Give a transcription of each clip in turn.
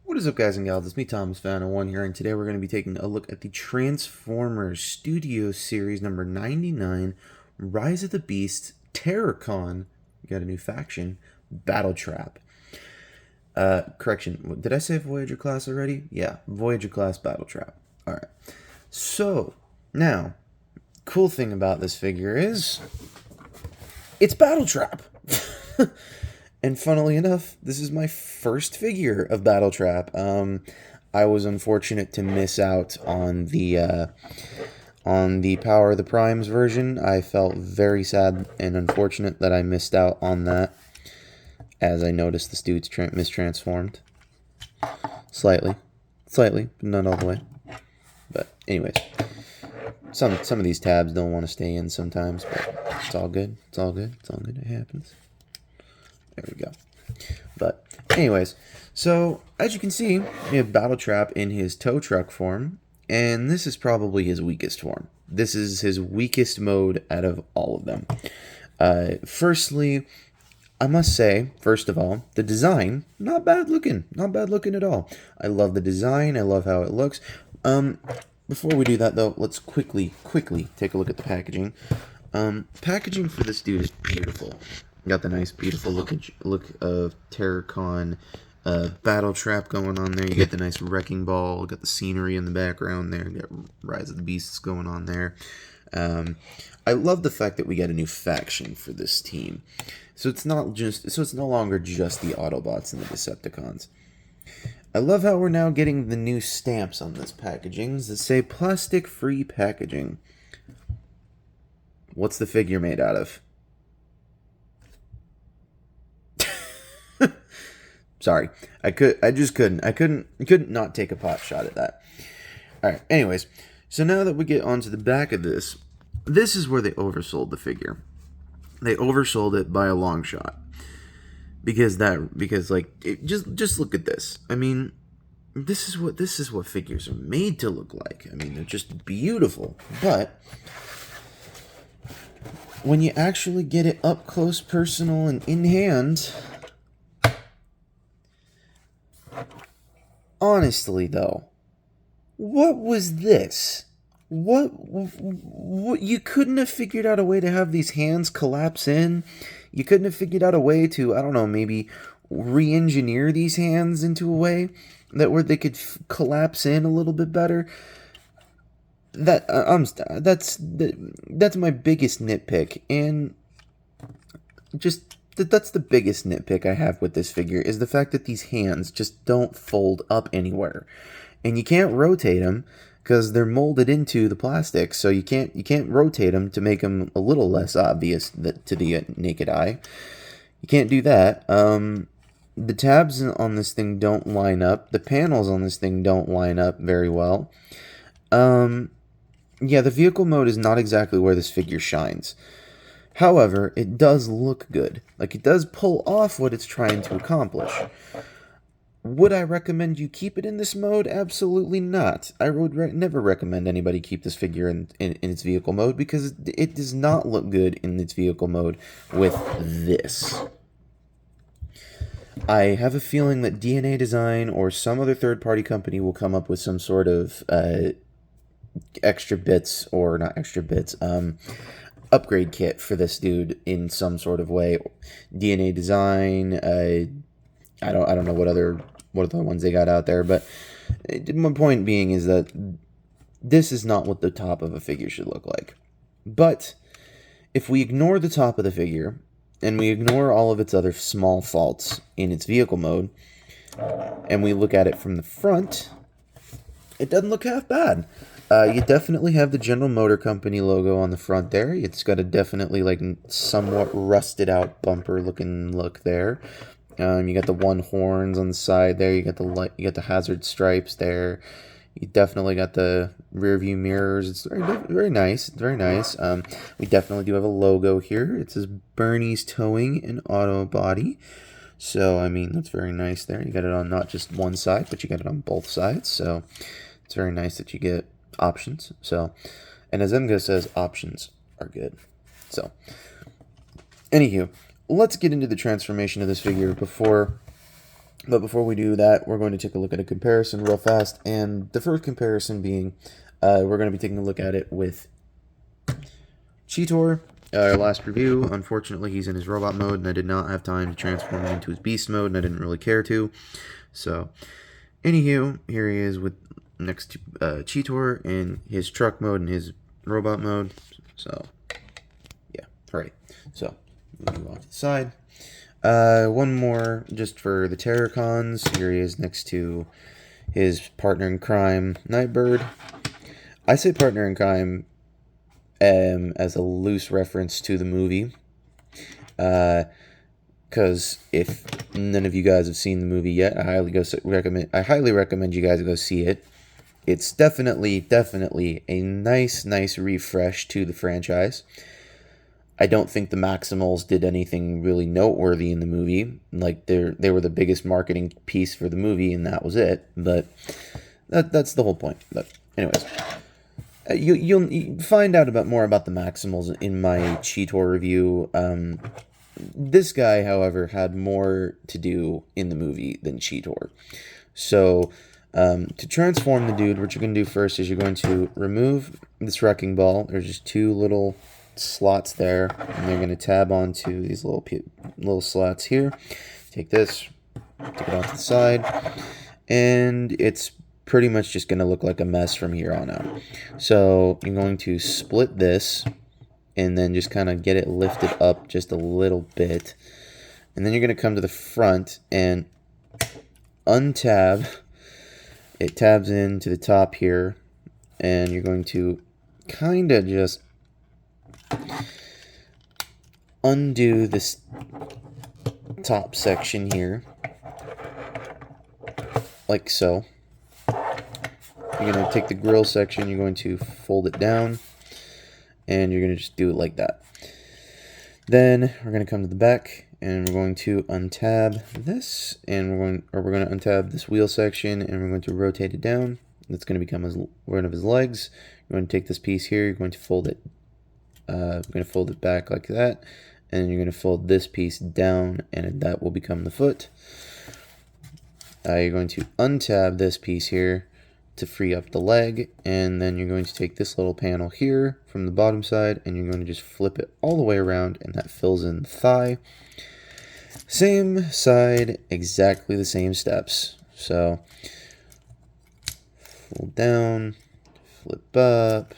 What is up, guys and gals? It's me, Thomas Fan01 here, and today we're going to be taking a look at the Transformers Studio Series number 99, Rise of the Beast, TerrorCon. We got a new faction, Battletrap. Correction, did I say Voyager class already? Yeah, Voyager class Battletrap. Alright, so, now, cool thing about this figure is, it's Battletrap! And funnily enough, this is my first figure of Battletrap. I was unfortunate to miss out on the Power of the Primes version. I felt very sad and unfortunate that I missed out on that, as I noticed the dude's mistransformed. Slightly, but not all the way. But anyways, some of these tabs don't want to stay in sometimes, but it's all good. It's all good. It happens. There we go. But anyways, so as you can see, we have Battletrap in his tow truck form, and this is probably his weakest form. This is his weakest mode out of all of them. Firstly, I must say, first of all, the design, not bad looking at all. I love the design, I love how it looks. Before we do that though, let's quickly take a look at the packaging. Packaging for this dude is beautiful. Got the nice, beautiful look of TerrorCon Battletrap going on there. You get the nice wrecking ball. Got the scenery in the background there. You got Rise of the Beasts going on there. I love the fact that we got a new faction for this team. So it's no longer just the Autobots and the Decepticons. I love how we're now getting the new stamps on this packaging that say plastic-free packaging. What's the figure made out of? Sorry, I couldn't not take a pot shot at that. Alright, anyways, so now that we get onto the back of this is where they oversold the figure. They oversold it by a long shot. Because just look at this. I mean, this is what figures are made to look like. I mean, they're just beautiful. But when you actually get it up close, personal, and in hand, honestly, though, what was this? What you couldn't have figured out a way to have these hands collapse in? You couldn't have figured out a way to, I don't know, maybe re-engineer these hands into a way that where they could collapse in a little bit better? That's my biggest nitpick, and just that's the biggest nitpick I have with this figure, is the fact that these hands just don't fold up anywhere. And you can't rotate them because they're molded into the plastic, so you can't rotate them to make them a little less obvious to the naked eye. You can't do that. The tabs on this thing don't line up. The panels on this thing don't line up very well. Yeah, the vehicle mode is not exactly where this figure shines. However, it does look good. Like, it does pull off what it's trying to accomplish. Would I recommend you keep it in this mode? Absolutely not. I would never recommend anybody keep this figure in its vehicle mode, because it does not look good in its vehicle mode with this. I have a feeling that DNA Design or some other third-party company will come up with some sort of extra bits, or not extra bits, upgrade kit for this dude in some sort of way. DNA Design, I don't know what other ones they got out there, but my point being is that this is not what the top of a figure should look like. But if we ignore the top of the figure and we ignore all of its other small faults in its vehicle mode, and we look at it from the front, it doesn't look half bad. You definitely have the General Motor Company logo on the front there. It's got a definitely somewhat rusted out bumper looking look there. You got the one horns on the side there. You got the hazard stripes there. You definitely got the rear view mirrors. It's very nice. It's very nice. We definitely do have a logo here. It says Bernie's Towing and Auto Body. So, I mean, that's very nice there. You got it on not just one side, but you got it on both sides. So, it's very nice that you get options. So, and as Emga says, options are good. So, anywho, let's get into the transformation of this figure before But before we do that, we're going to take a look at a comparison real fast. And the first comparison being, we're going to be taking a look at it with Cheetor. Our last review, unfortunately, he's in his robot mode, and I did not have time to transform him into his beast mode, and I didn't really care to. So, anywho, here he is with next to Cheetor in his truck mode and his robot mode. So, yeah, alright. So, move off to the side. One more just for the Terracons. Here he is next to his partner in crime, Nightbird. I say partner in crime as a loose reference to the movie. Because if none of you guys have seen the movie yet, I highly recommend you guys go see it. It's definitely a nice refresh to the franchise. I don't think the Maximals did anything really noteworthy in the movie. Like, they were the biggest marketing piece for the movie, and that was it. But that's the whole point. But anyways, you'll find out more about the Maximals in my Cheetor review. This guy, however, had more to do in the movie than Cheetor. So, to transform the dude, what you're going to do first is you're going to remove this wrecking ball. There's just two little slots there, and they're going to tab onto these little slots here. Take this, take it off to the side, and it's pretty much just going to look like a mess from here on out. So you're going to split this, and then just kind of get it lifted up just a little bit, and then you're going to come to the front and untab. It tabs into the top here, and you're going to kind of just undo this top section here, like so. You're going to take the grill section, you're going to fold it down, and you're going to just do it like that. Then we're going to come to the back, and we're going to untab this, and we're going to untab this wheel section, and we're going to rotate it down. That's going to become one of his legs. You're going to take this piece here, you're going to fold it. We're going to fold it back like that, and you're going to fold this piece down, and that will become the foot. You're going to untab this piece here to free up the leg, and then you're going to take this little panel here from the bottom side, and you're going to just flip it all the way around, and that fills in the thigh. Same side, exactly the same steps. So, fold down, flip up,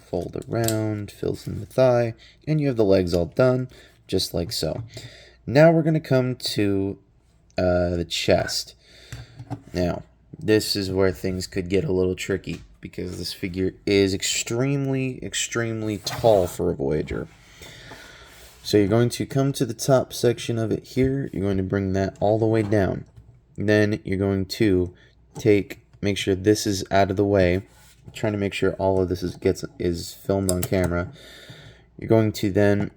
fold around, fills in the thigh, and you have the legs all done, just like so. Now we're going to come to the chest. Now, this is where things could get a little tricky, because this figure is extremely tall for a Voyager. So you're going to come to the top section of it here, you're going to bring that all the way down. Then you're going to make sure this is out of the way. Trying to make sure all of this is filmed on camera. You're going to then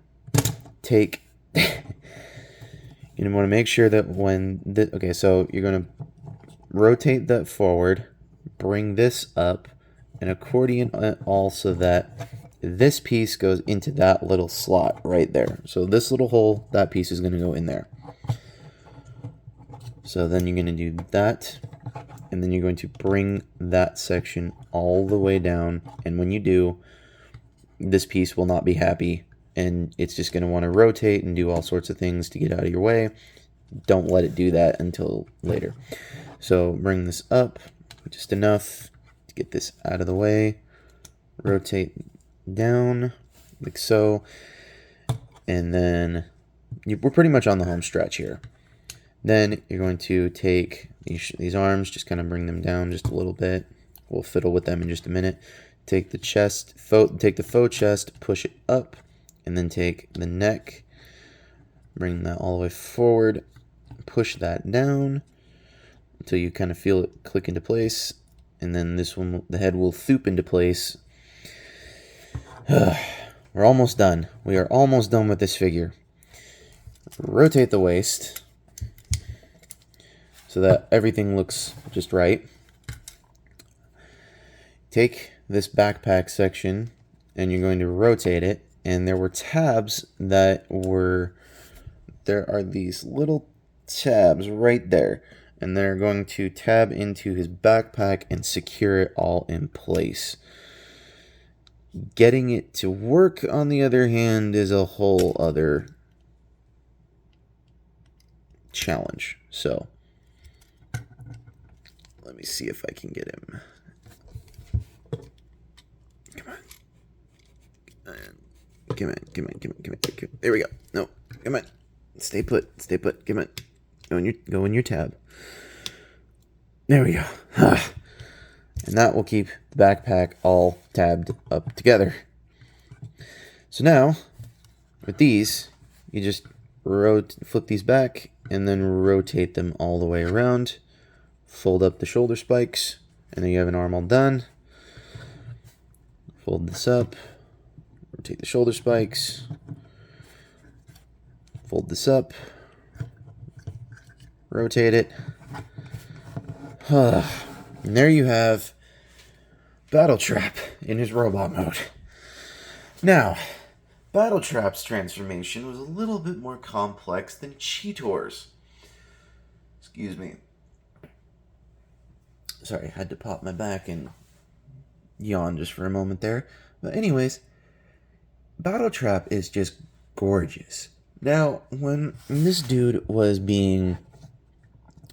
take you want to make sure that okay, so you're going to rotate that forward, bring this up, and accordion all so that this piece goes into that little slot right there. So this little hole, that piece is going to go in there. So then you're going to do that, and then you're going to bring that section all the way down, and when you do, this piece will not be happy, and it's just going to want to rotate and do all sorts of things to get out of your way. Don't let it do that until later. So bring this up just enough to get this out of the way, rotate down like so, and then we're pretty much on the home stretch here. Then you're going to take these arms, just kind of bring them down just a little bit. We'll fiddle with them in just a minute. Take the chest, take the faux chest, push it up, and then take the neck, bring that all the way forward, push that down until you kind of feel it click into place, and then this one, the head will thoop into place. We're almost done. We are almost done with this figure. Rotate the waist so that everything looks just right. Take this backpack section and you're going to rotate it, and there were tabs that were, there are these little tabs right there. And they're going to tab into his backpack and secure it all in place. Getting it to work, on the other hand, is a whole other challenge. So, let me see if I can get him. Come on. Come on. There we go. No, come on. Stay put. Come on. Go in your tab. There we go. And that will keep the backpack all tabbed up together. So now, with these, you just flip these back and then rotate them all the way around. Fold up the shoulder spikes, and then you have an arm all done. Fold this up, rotate the shoulder spikes, fold this up, rotate it. And there you have Battletrap in his robot mode. Now, Battletrap's transformation was a little bit more complex than Cheetor's. Excuse me. Sorry, I had to pop my back and yawn just for a moment there. But anyways, Battletrap is just gorgeous. Now, when this dude was being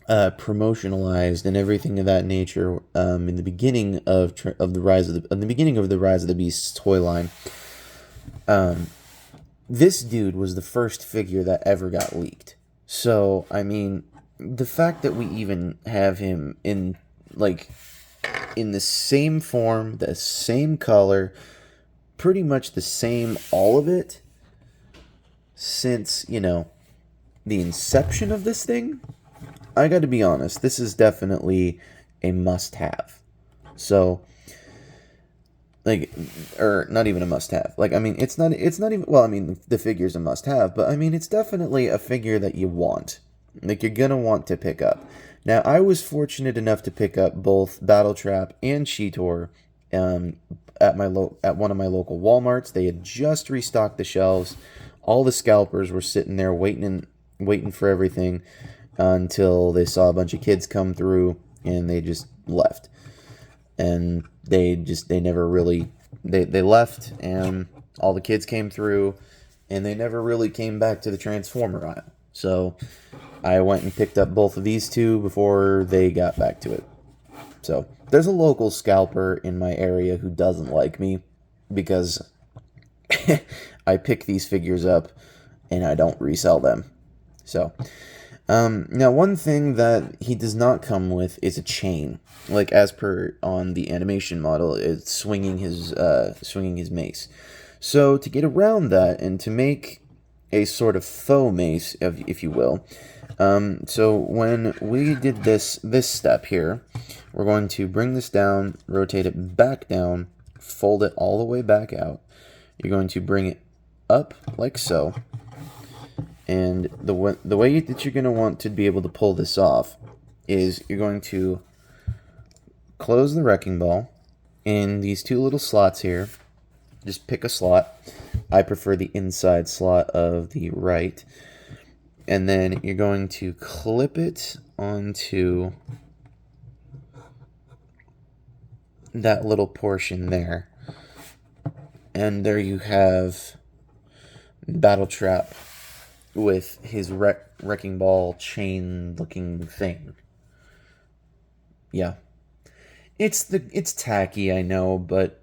promotionalized and everything of that nature, in the beginning of the Rise of the Beasts toy line, this dude was the first figure that ever got leaked. So, I mean, the fact that we even have him in the same form, the same color, pretty much the same all of it, since, the inception of this thing, I got to be honest, this is definitely a must-have. So, or not even a must-have. It's not even, well, I mean, the figure's a must-have, but, I mean, it's definitely a figure that you want. You're gonna want to pick up. Now, I was fortunate enough to pick up both Battletrap and Cheetor at one of my local Walmarts. They had just restocked the shelves. All the scalpers were sitting there waiting for everything until they saw a bunch of kids come through, and they just left. And they never really they left, and all the kids came through, and they never really came back to the Transformer aisle. So I went and picked up both of these two before they got back to it. So there's a local scalper in my area who doesn't like me because I pick these figures up and I don't resell them. So now one thing that he does not come with is a chain, like as per on the animation model, it's swinging his mace. So to get around that and to make a sort of faux mace, if you will. So when we did this step here, we're going to bring this down, rotate it back down, fold it all the way back out. You're going to bring it up like so. And the way that you're going to want to be able to pull this off is you're going to close the wrecking ball in these two little slots here. Just pick a slot. I prefer the inside slot of the right. And then you're going to clip it onto that little portion there. And there you have Battletrap with his wrecking ball chain looking thing. Yeah. It's tacky, I know, but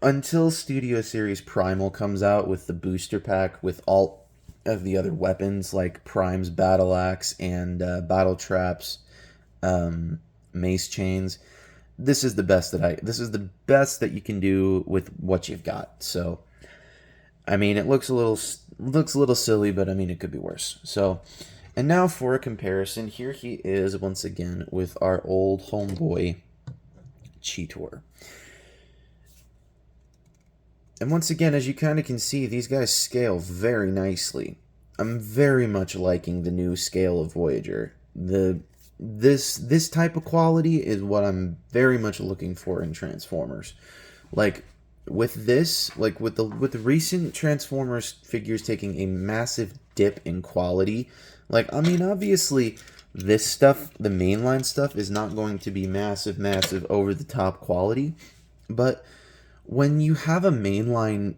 until Studio Series Primal comes out with the booster pack with all of the other weapons like Prime's Battle Axe and Battletrap's mace chains, this is the best that you can do with what you've got. So, I mean, it looks a little silly, but I mean, it could be worse. So, and now for a comparison, here he is once again with our old homeboy Cheetor. And once again, as you kind of can see, these guys scale very nicely. I'm very much liking the new scale of Voyager. This type of quality is what I'm very much looking for in Transformers. Like with this, like with the recent Transformers figures taking a massive dip in quality, Like, I mean, obviously, this stuff, the mainline stuff, is not going to be massive, over-the-top quality. But when you have a mainline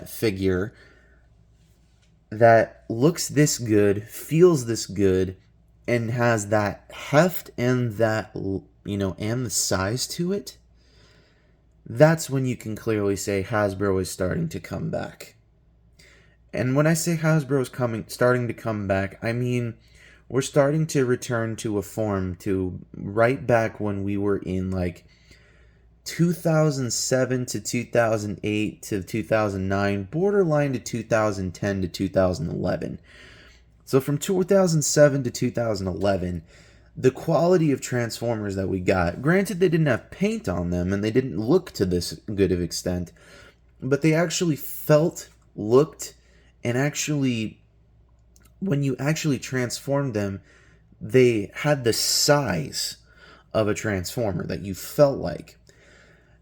figure that looks this good, feels this good, and has that heft and that, and the size to it, that's when you can clearly say Hasbro is starting to come back. And when I say Hasbro is starting to come back, I mean we're starting to return to a form to right back when we were in like 2007 to 2008 to 2009, borderline to 2010 to 2011. So from 2007 to 2011, the quality of Transformers that we got, granted they didn't have paint on them and they didn't look to this good of extent, but they actually felt, looked, and actually, when you actually transformed them, they had the size of a Transformer that you felt like.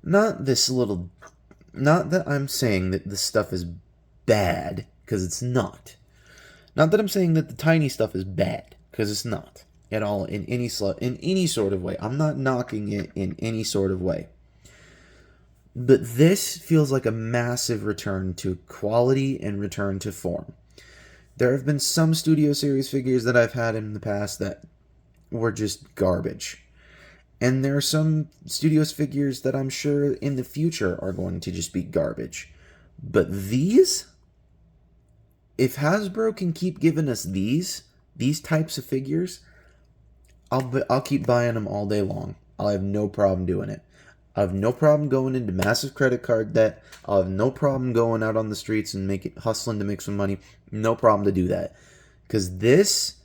Not that I'm saying that this stuff is bad, because it's not. Not that I'm saying that the tiny stuff is bad, because it's not at all in any sort of way. I'm not knocking it in any sort of way. But this feels like a massive return to quality and return to form. There have been some Studio Series figures that I've had in the past that were just garbage. And there are some Studios figures that I'm sure in the future are going to just be garbage. But these, if Hasbro can keep giving us these types of figures, I'll keep buying them all day long. I'll have no problem doing it. I have no problem going into massive credit card debt. I'll have no problem going out on the streets and hustling to make some money. No problem to do that. Because this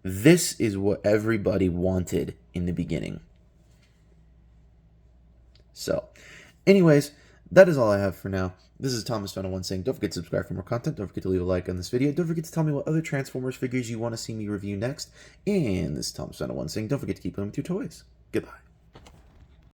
is what everybody wanted in the beginning. So, anyways, that is all I have for now. This is Thomas Final One saying, don't forget to subscribe for more content. Don't forget to leave a like on this video. Don't forget to tell me what other Transformers figures you want to see me review next. And this is Thomas Final One saying, don't forget to keep playing with your toys. Goodbye.